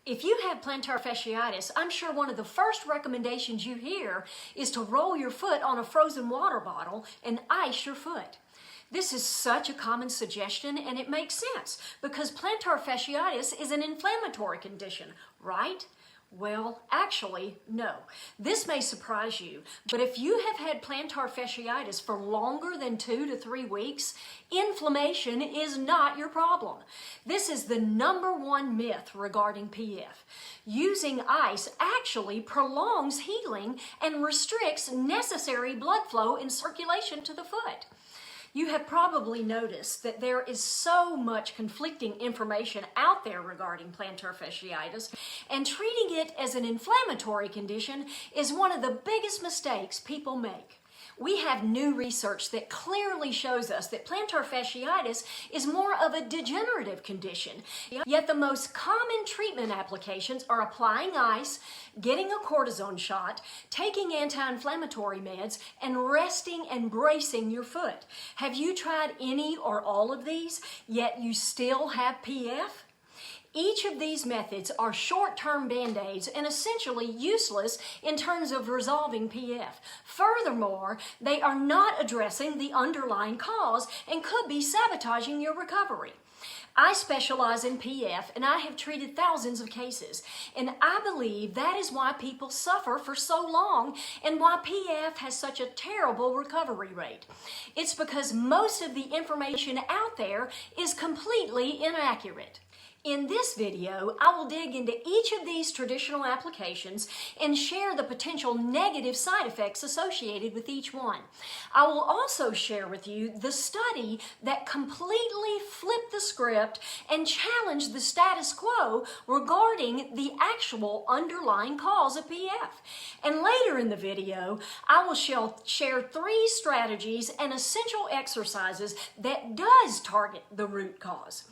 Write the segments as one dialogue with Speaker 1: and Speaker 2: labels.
Speaker 1: If you have plantar fasciitis, I'm sure one of the first recommendations you hear is to roll your foot on a frozen water bottle and ice your foot. This is such a common suggestion, and it makes sense because plantar fasciitis is an inflammatory condition, right? Well, actually, no. This may surprise you, but if you have had plantar fasciitis for longer than 2 to 3 weeks, inflammation is not your problem. This is the #1 myth regarding PF. Using ice actually prolongs healing and restricts necessary blood flow and circulation to the foot. You have probably noticed that there is so much conflicting information out there regarding plantar fasciitis, and treating it as an inflammatory condition is one of the biggest mistakes people make. We have new research that clearly shows us that plantar fasciitis is more of a degenerative condition. Yet the most common treatment applications are applying ice, getting a cortisone shot, taking anti-inflammatory meds, and resting and bracing your foot. Have you tried any or all of these, yet you still have PF? Each of these methods are short-term band-aids and essentially useless in terms of resolving PF. Furthermore, they are not addressing the underlying cause and could be sabotaging your recovery. I specialize in PF, and I have treated thousands of cases, and I believe that is why people suffer for so long and why PF has such a terrible recovery rate. It's because most of the information out there is completely inaccurate. In this video, I will dig into each of these traditional applications and share the potential negative side effects associated with each one. I will also share with you the study that completely flipped the script and challenged the status quo regarding the actual underlying cause of PF. And later in the video, I will share 3 strategies and essential exercises that does target the root cause.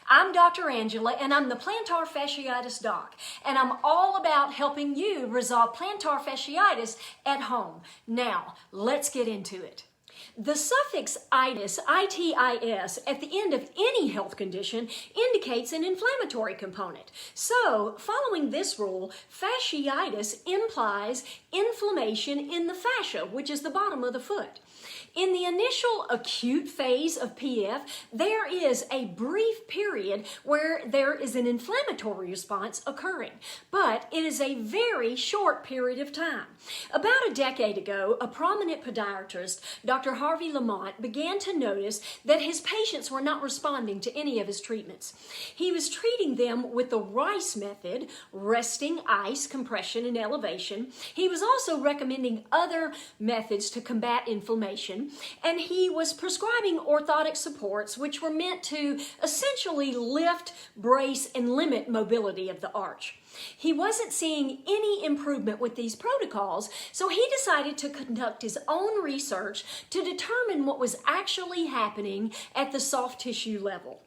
Speaker 1: I'm Dr. Angela, and I'm the Plantar Fasciitis Doc, and I'm all about helping you resolve plantar fasciitis at home. Now, let's get into it. The suffix itis, I-T-I-S, at the end of any health condition indicates an inflammatory component. So, following this rule, fasciitis implies inflammation in the fascia, which is the bottom of the foot. In the initial acute phase of PF, there is a brief period where there is an inflammatory response occurring, but it is a very short period of time. About a decade ago, a prominent podiatrist, Dr. Harvey Lamont, began to notice that his patients were not responding to any of his treatments. He was treating them with the RICE method, resting, ice, compression, and elevation. He was also recommending other methods to combat inflammation, and he was prescribing orthotic supports, which were meant to essentially lift, brace, and limit mobility of the arch. He wasn't seeing any improvement with these protocols, so he decided to conduct his own research to determine what was actually happening at the soft tissue level.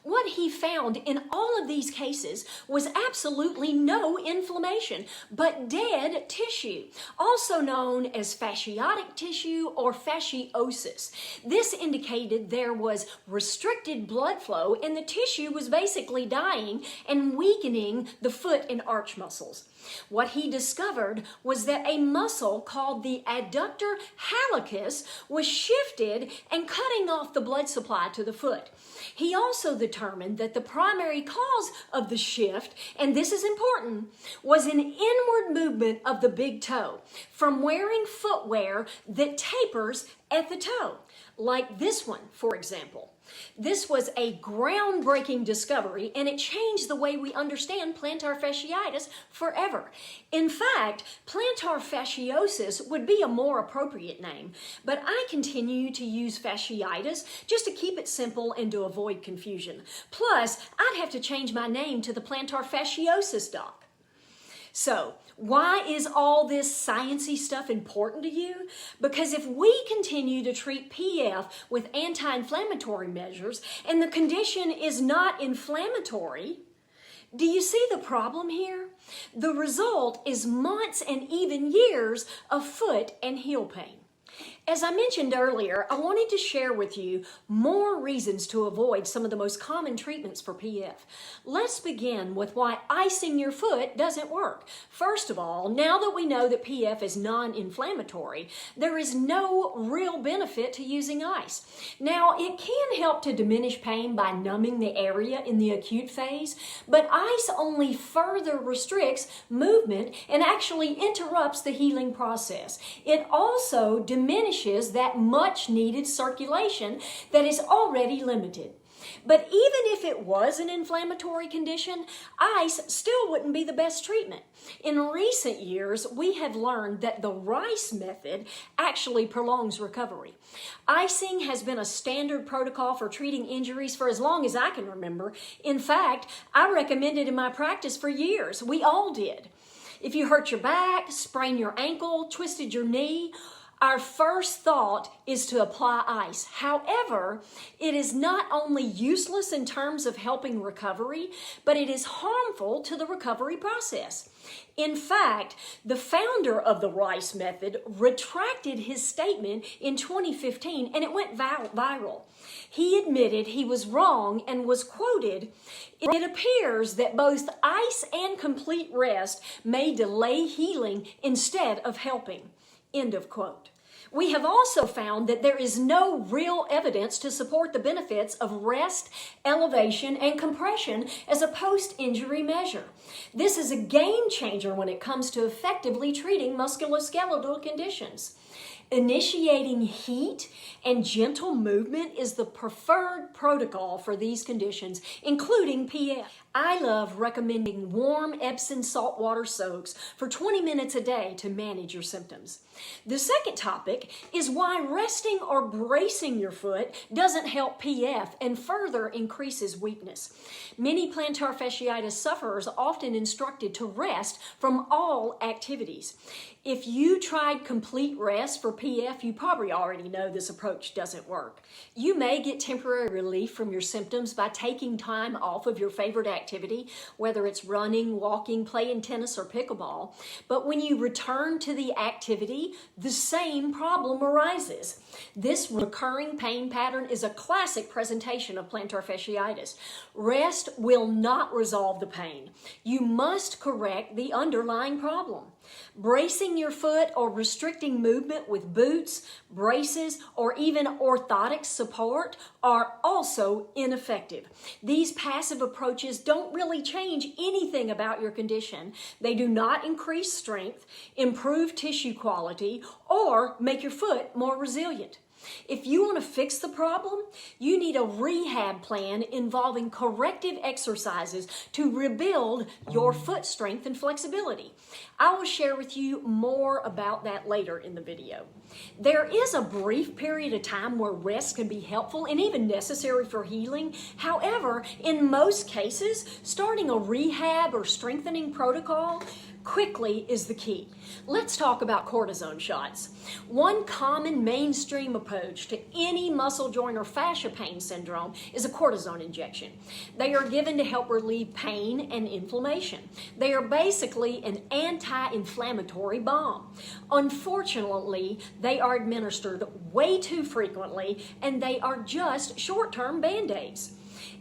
Speaker 1: What he found in all of these cases was absolutely no inflammation, but dead tissue, also known as fasciotic tissue or fasciosis. This indicated there was restricted blood flow and the tissue was basically dying and weakening the foot and arch muscles. What he discovered was that a muscle called the adductor hallucis was shifted and cutting off the blood supply to the foot. He also determined that the primary cause of the shift, and this is important, was an inward movement of the big toe from wearing footwear that tapers at the toe, like this one, for example. This was a groundbreaking discovery, and it changed the way we understand plantar fasciitis forever. In fact, plantar fasciosis would be a more appropriate name, but I continue to use fasciitis just to keep it simple and to avoid confusion. Plus, I'd have to change my name to the Plantar Fasciitis Doc. So, why is all this sciencey stuff important to you? Because if we continue to treat PF with anti-inflammatory measures and the condition is not inflammatory, do you see the problem here? The result is months and even years of foot and heel pain. As I mentioned earlier, I wanted to share with you more reasons to avoid some of the most common treatments for PF. Let's begin with why icing your foot doesn't work. First of all, now that we know that PF is non-inflammatory, there is no real benefit to using ice. Now, it can help to diminish pain by numbing the area in the acute phase, but ice only further restricts movement and actually interrupts the healing process. It also diminishes that much needed circulation that is already limited. But even if it was an inflammatory condition, ice still wouldn't be the best treatment. In recent years, we have learned that the Rice method actually prolongs recovery. Icing has been a standard protocol for treating injuries for as long as I can remember. In fact, I recommend it in my practice for years. We all did. If you hurt your back, sprained your ankle, twisted your knee, our first thought is to apply ice. However, it is not only useless in terms of helping recovery, but it is harmful to the recovery process. In fact, the founder of the Rice method retracted his statement in 2015 and it went viral. He admitted he was wrong and was quoted, "It appears that both ice and complete rest may delay healing instead of helping." End of quote. We have also found that there is no real evidence to support the benefits of rest, elevation, and compression as a post-injury measure. This is a game changer when it comes to effectively treating musculoskeletal conditions. Initiating heat and gentle movement is the preferred protocol for these conditions, including PF. I love recommending warm Epsom saltwater soaks for 20 minutes a day to manage your symptoms. The second topic is why resting or bracing your foot doesn't help PF and further increases weakness. Many plantar fasciitis sufferers are often instructed to rest from all activities. If you tried complete rest for PF, you probably already know this approach doesn't work. You may get temporary relief from your symptoms by taking time off of your favorite activity, whether it's running, walking, playing tennis, or pickleball. But when you return to the activity, the same problem arises. This recurring pain pattern is a classic presentation of plantar fasciitis. Rest will not resolve the pain. You must correct the underlying problem. Bracing your foot or restricting movement with boots, braces, or even orthotic support are also ineffective. These passive approaches don't really change anything about your condition. They do not increase strength, improve tissue quality, or make your foot more resilient. If you want to fix the problem, you need a rehab plan involving corrective exercises to rebuild your foot strength and flexibility. I will share with you more about that later in the video. There is a brief period of time where rest can be helpful and even necessary for healing. However, in most cases, starting a rehab or strengthening protocol quickly is the key. Let's talk about cortisone shots. One common mainstream approach to any muscle joint or fascia pain syndrome is a cortisone injection. They are given to help relieve pain and inflammation. They are basically an anti-inflammatory balm. Unfortunately, they are administered way too frequently and they are just short-term band-aids.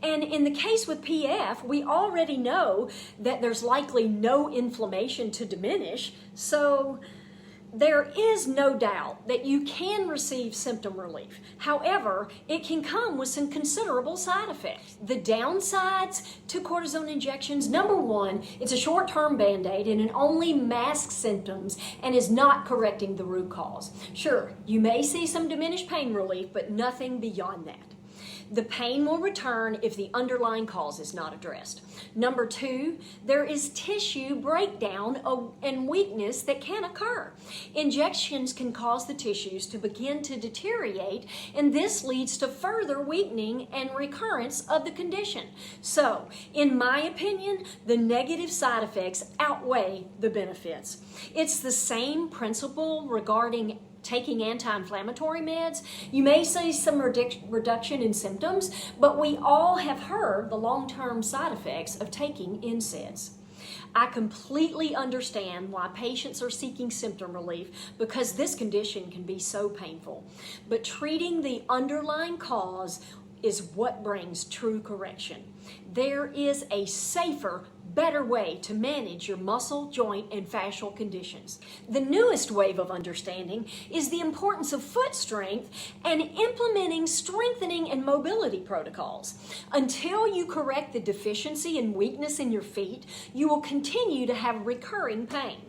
Speaker 1: And in the case with PF, we already know that there's likely no inflammation to diminish, so there is no doubt that you can receive symptom relief. However, it can come with some considerable side effects. The downsides to cortisone injections: number one, it's a short-term band-aid and it only masks symptoms and is not correcting the root cause. Sure, you may see some diminished pain relief, but nothing beyond that. The pain will return if the underlying cause is not addressed. Number two, there is tissue breakdown and weakness that can occur. Injections can cause the tissues to begin to deteriorate, and this leads to further weakening and recurrence of the condition. So, in my opinion, the negative side effects outweigh the benefits. It's the same principle regarding taking anti-inflammatory meds. You may see some reduction in symptoms, but we all have heard the long-term side effects of taking NSAIDs. I completely understand why patients are seeking symptom relief because this condition can be so painful. But treating the underlying cause is what brings true correction. There is a safer, better way to manage your muscle, joint, and fascial conditions. The newest wave of understanding is the importance of foot strength and implementing strengthening and mobility protocols. Until you correct the deficiency and weakness in your feet, you will continue to have recurring pain.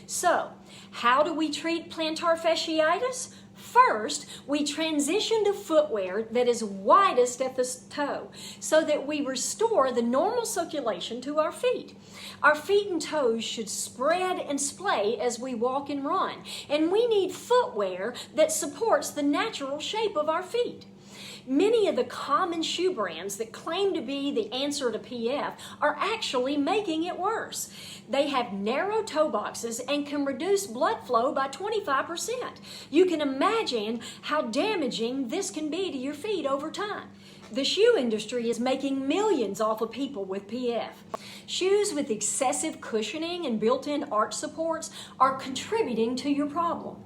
Speaker 1: So, how do we treat plantar fasciitis? First, we transition to footwear that is widest at the toe so that we restore the normal circulation to our feet. Our feet and toes should spread and splay as we walk and run, and we need footwear that supports the natural shape of our feet. Many of the common shoe brands that claim to be the answer to PF are actually making it worse. They have narrow toe boxes and can reduce blood flow by 25%. You can imagine how damaging this can be to your feet over time. The shoe industry is making millions off of people with PF. Shoes with excessive cushioning and built-in arch supports are contributing to your problem.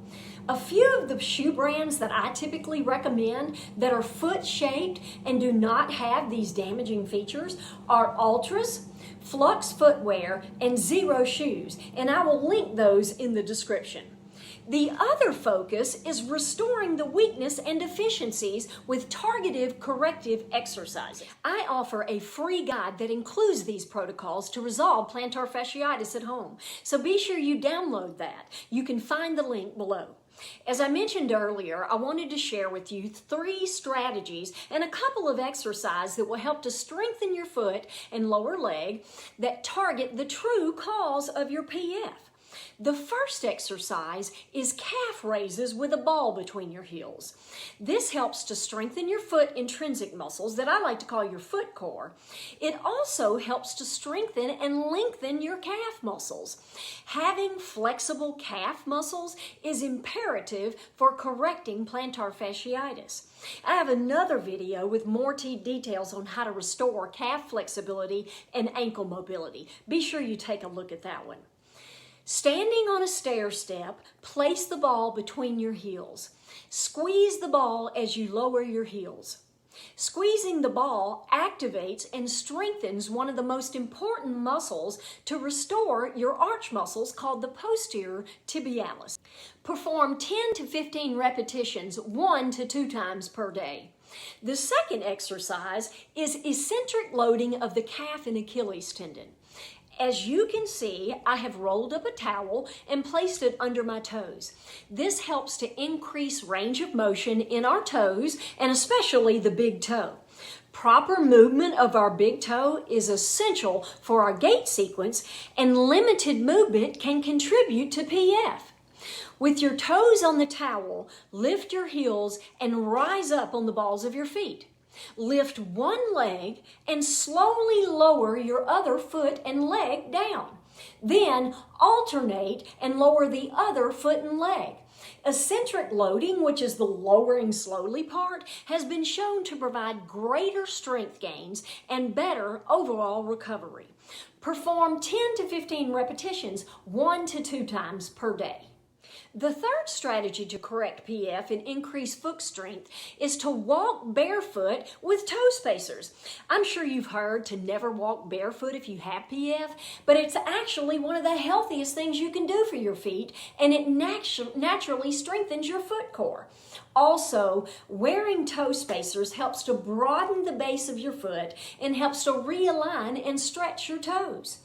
Speaker 1: A few of the shoe brands that I typically recommend that are foot-shaped and do not have these damaging features are Ultras, Flux Footwear, and Zero Shoes, and I will link those in the description. The other focus is restoring the weakness and deficiencies with targeted corrective exercises. I offer a free guide that includes these protocols to resolve plantar fasciitis at home, so be sure you download that. You can find the link below. As I mentioned earlier, I wanted to share with you 3 strategies and a couple of exercises that will help to strengthen your foot and lower leg that target the true cause of your PF. The first exercise is calf raises with a ball between your heels. This helps to strengthen your foot intrinsic muscles that I like to call your foot core. It also helps to strengthen and lengthen your calf muscles. Having flexible calf muscles is imperative for correcting plantar fasciitis. I have another video with more details on how to restore calf flexibility and ankle mobility. Be sure you take a look at that one. Standing on a stair step, place the ball between your heels. Squeeze the ball as you lower your heels. Squeezing the ball activates and strengthens one of the most important muscles to restore your arch muscles called the posterior tibialis. Perform 10 to 15 repetitions 1 to 2 times per day. The second exercise is eccentric loading of the calf and Achilles tendon. As you can see, I have rolled up a towel and placed it under my toes. This helps to increase range of motion in our toes and especially the big toe. Proper movement of our big toe is essential for our gait sequence, and limited movement can contribute to PF. With your toes on the towel, lift your heels and rise up on the balls of your feet. Lift one leg and slowly lower your other foot and leg down. Then alternate and lower the other foot and leg. Eccentric loading, which is the lowering slowly part, has been shown to provide greater strength gains and better overall recovery. Perform 10 to 15 repetitions 1 to 2 times per day. The third strategy to correct PF and increase foot strength is to walk barefoot with toe spacers. I'm sure you've heard to never walk barefoot if you have PF, but it's actually one of the healthiest things you can do for your feet, and it naturally strengthens your foot core. Also, wearing toe spacers helps to broaden the base of your foot and helps to realign and stretch your toes.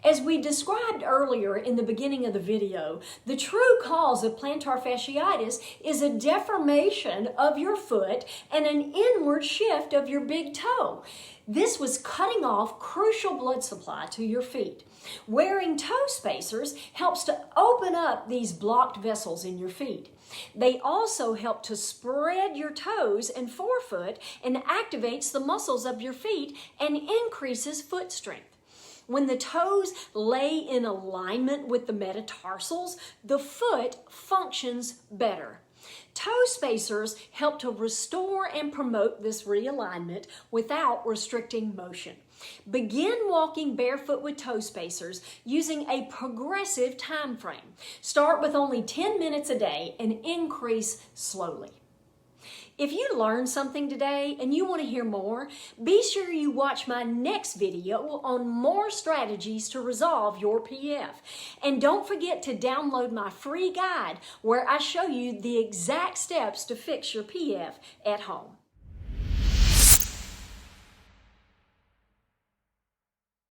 Speaker 1: As we described earlier in the beginning of the video, the true cause of plantar fasciitis is a deformation of your foot and an inward shift of your big toe. This was cutting off crucial blood supply to your feet. Wearing toe spacers helps to open up these blocked vessels in your feet. They also help to spread your toes and forefoot and activates the muscles of your feet and increases foot strength. When the toes lay in alignment with the metatarsals, the foot functions better. Toe spacers help to restore and promote this realignment without restricting motion. Begin walking barefoot with toe spacers using a progressive time frame. Start with only 10 minutes a day and increase slowly. If you learned something today and you want to hear more, be sure you watch my next video on more strategies to resolve your PF. And don't forget to download my free guide where I show you the exact steps to fix your PF at home.